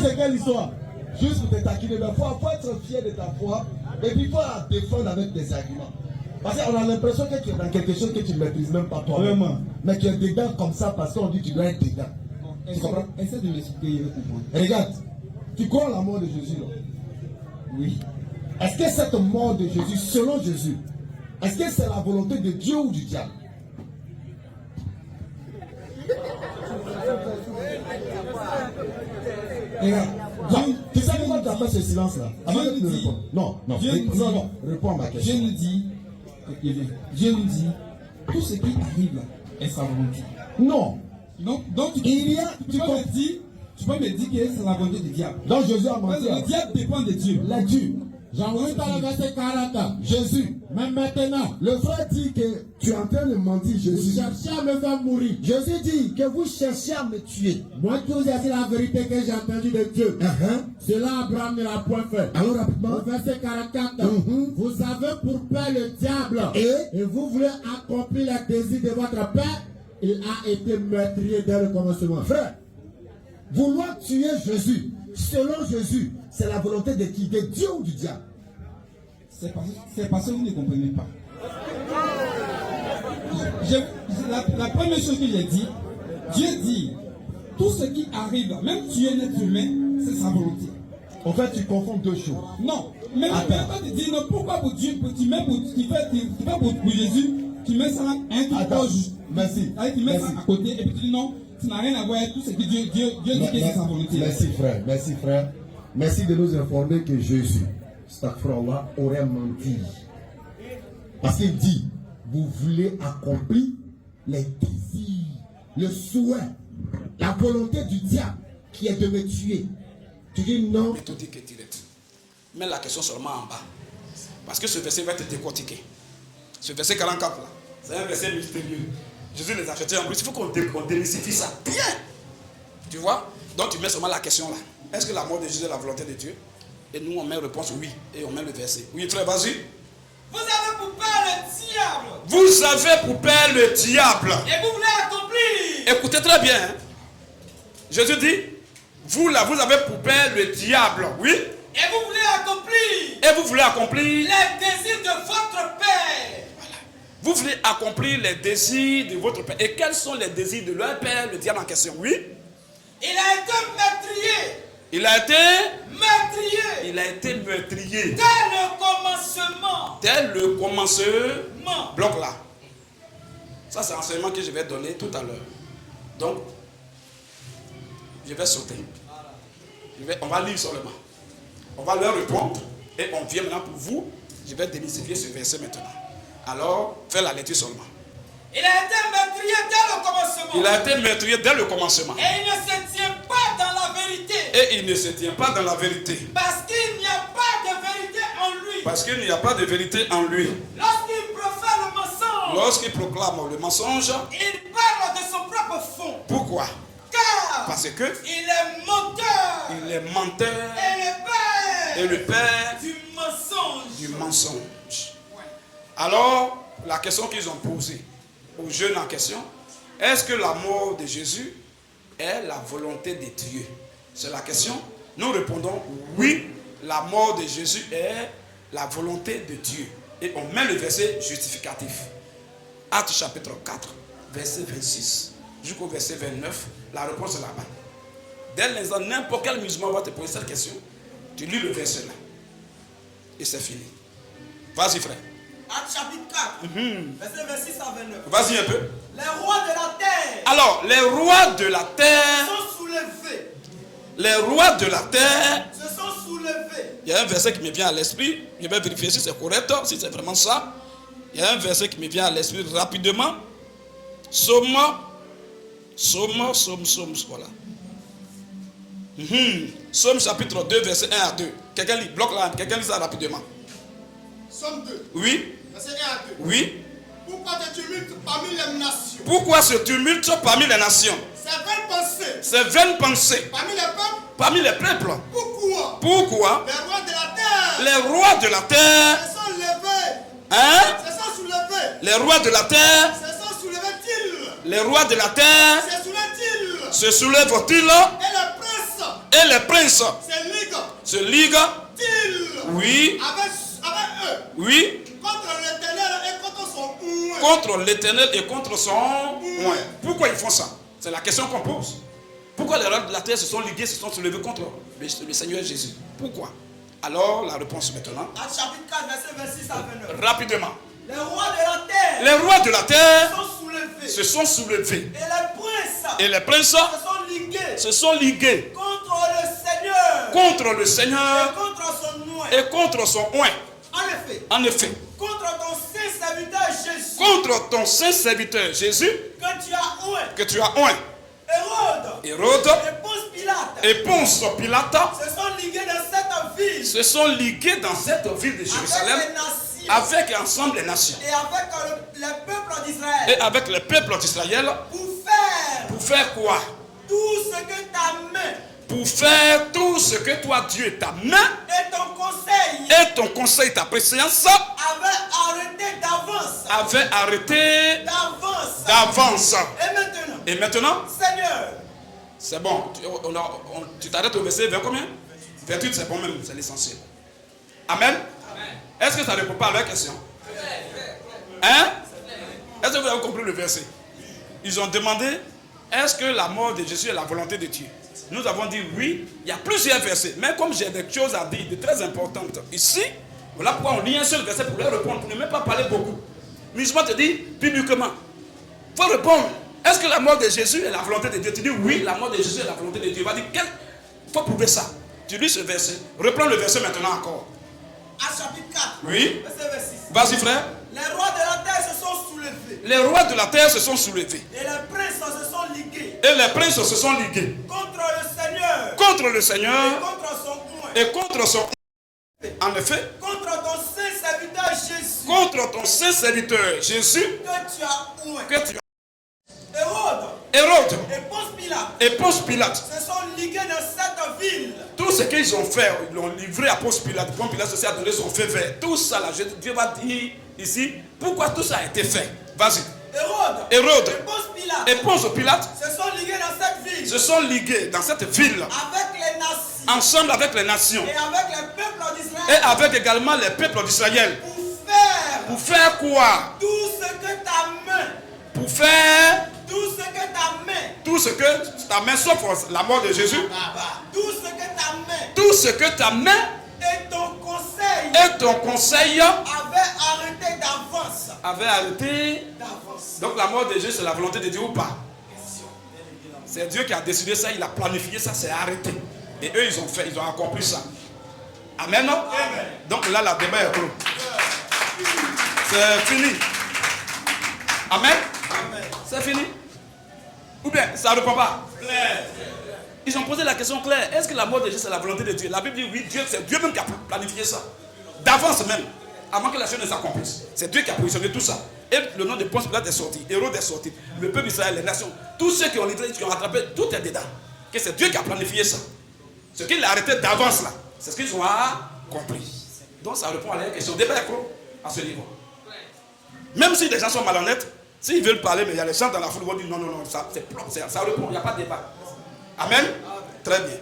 c'est quelle histoire? Juste pour te taquiner, mais il faut être fier de ta foi et puis il faut la défendre avec des arguments. Parce qu'on a l'impression que tu es dans quelque chose que tu ne maîtrises même pas toi. Mais tu es dedans comme ça parce qu'on dit que tu dois être dedans. Tu comprends? Essaie de m'expliquer, je vais comprendre. Regarde, tu crois en la mort de Jésus là? Oui. Est-ce que cette mort de Jésus, selon Jésus, est-ce que c'est la volonté de Dieu ou du diable? Regarde, tu sais pourquoi tu as fait ce silence là? Avant de me répondre. Non, réponds à ma question. Dieu nous dit, tout ce qui arrive là est sa volonté. Non. Donc tu peux me dire que c'est la volonté du diable. Donc Jésus a menti. Le diable dépend de Dieu. La Dieu. J'envoie dans le verset 40. Jésus, même maintenant, le frère dit que tu es en train de mentir, Jésus. Vous cherchez à me faire mourir. Jésus dit que vous cherchez à me tuer. Moi, je vous ai dit la vérité que j'ai entendue de Dieu. Cela, Abraham ne l'a point fait. Alors, rapidement. Au verset 44, vous avez pour père le diable. Et vous voulez accomplir les désirs de votre père. Il a été meurtrier dès le commencement. Frère, vouloir tuer Jésus, selon Jésus, c'est la volonté de qui? De Dieu ou du diable? C'est parce que vous ne comprenez pas. La première chose que j'ai dit, Dieu dit, tout ce qui arrive, même tuer un être humain, c'est sa volonté. En fait, tu confonds deux choses. Non, mais quand tu dis, non, pourquoi pour Dieu, tu mets pour Jésus, tu mets ça un truc. Merci. Tu mets ça à côté et puis tu dis non, ça n'a rien à voir avec tout ce que Dieu dit que c'est sa volonté. Merci frère. Merci de nous informer que Jésus, Astaghfirullah, aurait menti. Parce qu'il dit, vous voulez accomplir les désirs, le souhait, la volonté du diable qui est de me tuer. Tu dis non. Tout dit que direct. Mets la question seulement en bas. Parce que ce verset va te décortiquer. Ce verset 44 là, c'est un verset mystérieux. Jésus les a jetés en plus. Il faut qu'on démystifie ça. Bien. Tu vois? Donc tu mets seulement la question là. Est-ce que la mort de Jésus est la volonté de Dieu? Et nous on met réponse oui. Et on met le verset. Oui frère, vas-y. Vous avez pour père le diable. Vous avez pour père le diable. Et vous voulez accomplir. Écoutez très bien. Hein? Jésus dit, vous là, vous avez pour père le diable. Oui. Et vous voulez accomplir. Et vous voulez accomplir les désirs de votre père. Voilà. Vous voulez accomplir les désirs de votre père. Et quels sont les désirs de leur père, le diable en question? Oui. Il a été meurtrier. Il a été meurtrier. Il a été meurtrier. Dès le commencement. Dès le commencement. Bloc là. Ça, c'est l'enseignement que je vais donner tout à l'heure. Donc, je vais sauter. On va lire seulement. On va leur répondre. Et on vient maintenant pour vous. Je vais démystifier ce verset maintenant. Alors, fais la lecture seulement. Il a été meurtrier dès le commencement. Il a été meurtrier dès le commencement. Et il ne se tient pas dans la vérité. Et il ne se tient pas dans la vérité. Parce qu'il n'y a pas de vérité en lui. Parce qu'il n'y a pas de vérité en lui. Lorsqu'il profère le mensonge. Lorsqu'il proclame le mensonge. Il parle de son propre fond. Pourquoi? Car parce que il est menteur. Il est menteur. Et le père du mensonge. Du mensonge. Ouais. Alors, la question qu'ils ont posée aux jeunes en question, est-ce que la mort de Jésus est la volonté de Dieu? C'est la question. Nous répondons oui, la mort de Jésus est la volonté de Dieu. Et on met le verset justificatif. Actes chapitre 4, verset 26 jusqu'au verset 29. La réponse est là-bas. Dès l'instant, n'importe quel musulman va te poser cette question. Tu lis le verset là. Et c'est fini. Vas-y frère. Actes chapitre 4, verset 26 à 29. Vas-y un peu. Les rois de la terre. Alors, les rois de la terre sont soulevés. Les rois de la terre se sont soulevés. Il y a un verset qui me vient à l'esprit. Je vais vérifier si c'est correct, si c'est vraiment ça. Il y a un verset qui me vient à l'esprit rapidement. Somme, voilà. Somme chapitre 2, verset 1 à 2. Quelqu'un lit, bloque là, quelqu'un lit ça rapidement. Somme 2. Oui. Verset 1 à 2. Oui. Pourquoi ce tumulte parmi les nations? Pourquoi ce tumulte parmi les nations? Ces vaines pensées. Ces vaines pensées. Parmi les peuples. Parmi les peuples. Pourquoi? Pourquoi? Les rois de la terre. Les rois de la terre. Se sont levés. Hein? Se sont soulevés. Les rois de la terre. Se sont soulevés-ils. Les rois de la terre. Se soulèvent-ils. Se soulèvent-ils. Et les princes Et les princes se liguent. se liguent. Ils. Oui. Avec eux. Oui. Contre l'Éternel et contre son oint. Contre l'Éternel et contre son oint. Pourquoi ils font ça? C'est la question qu'on pose. Pourquoi les rois de la terre se sont ligués, se sont soulevés contre le Seigneur Jésus? Pourquoi? Alors, la réponse maintenant. Acte chapitre 4, verset 26 à 29. Rapidement. Les rois de la terre. Les rois de la terre se sont soulevés. Et les princes se sont ligués contre le Seigneur et contre son oint. En effet, contre ton saint serviteur Jésus, contre ton saint serviteur Jésus, que tu as oint. Hérode et Ponce Pilate se sont ligués dans cette ville de Jérusalem avec ensemble les nations et avec le peuple d'Israël pour faire quoi? Tout ce que ta main pour faire tout ce que toi Dieu, ta main et ton conseil, ta préscience avait arrêté d'avance. Et maintenant, Seigneur, c'est bon, tu t'arrêtes au verset 20 combien? 28, c'est bon même, c'est l'essentiel. Amen. Est-ce que ça ne répond pas à leur question? Hein? Est-ce que vous avez compris le verset? Ils ont demandé, est-ce que la mort de Jésus est la volonté de Dieu? Nous avons dit oui. Il y a plusieurs versets, mais comme j'ai des choses à dire, de très importantes ici, voilà pourquoi on lit un seul verset pour leur répondre, pour ne même pas parler beaucoup. Mais je te dis publiquement, il faut répondre. Est-ce que la mort de Jésus est la volonté de Dieu? Tu dis oui, la mort de Jésus est la volonté de Dieu. Il va dire, il faut prouver ça. Tu lis ce verset. Reprends le verset maintenant encore. Acte chapitre 4, oui. verset 26. Vas-y frère. Les rois de la terre se sont soulevés. Les rois de la terre se sont soulevés. Et les princes se sont ligués. Et les princes se sont ligués. Contre le Seigneur. Contre le Seigneur. Et contre son oint. Et contre son. En effet. Contre ton saint serviteur Jésus. Contre ton saint serviteur Jésus. Que tu as oint. Que tu as. Hérode et Ponce Pilate se sont ligués dans cette ville. Tout ce qu'ils ont fait, ils l'ont livré à Ponce Pilate. Ponce Pilate se a donné son feu vert. Tout ça, là, Dieu va dire ici pourquoi tout ça a été fait. Vas-y. Hérode et Ponce Pilate se sont ligués dans cette ville. Se sont ligués dans cette ville. Avec les nations. Ensemble avec les nations. Et avec les peuples d'Israël. Et avec également les peuples d'Israël. Pour faire quoi? Tout ce que ta main. Pour faire tout ce que ta main. Tout ce que ta main, sauf la mort de Jésus. Tout ce que ta main. Tout ce que ta main. Et ton conseil. Et ton conseil. Avait arrêté d'avance. Avait arrêté d'avance. Donc la mort de Jésus, c'est la volonté de Dieu ou pas? C'est Dieu qui a décidé ça, il a planifié ça, c'est arrêté. Et eux, ils ont fait, ils ont accompli ça. Amen, non? Amen. Donc là, la débat est clos. C'est fini. Amen. Amen. C'est fini. Ou bien, ça ne répond pas. Claire. Ils ont posé la question claire. Est-ce que la mort de Jésus, c'est la volonté de Dieu? La Bible dit oui, Dieu, c'est Dieu même qui a planifié ça. D'avance même. Avant que la chose ne s'accomplisse. C'est Dieu qui a positionné tout ça. Et le nom de Ponce Pilate est sorti. Hérode est sorti. Le peuple d'Israël, les nations. Tous ceux qui ont livré, qui ont rattrapé, tout est dedans. Que c'est Dieu qui a planifié ça. Ce qu'il a arrêté d'avance là, c'est ce qu'ils ont accompli. Donc ça répond à la question. Débat est clos à ce niveau. Même si les gens sont malhonnêtes, s'ils veulent parler, mais il y a les gens dans la foule qui vont dire non, ça répond, il n'y a pas de débat. Amen. Très bien.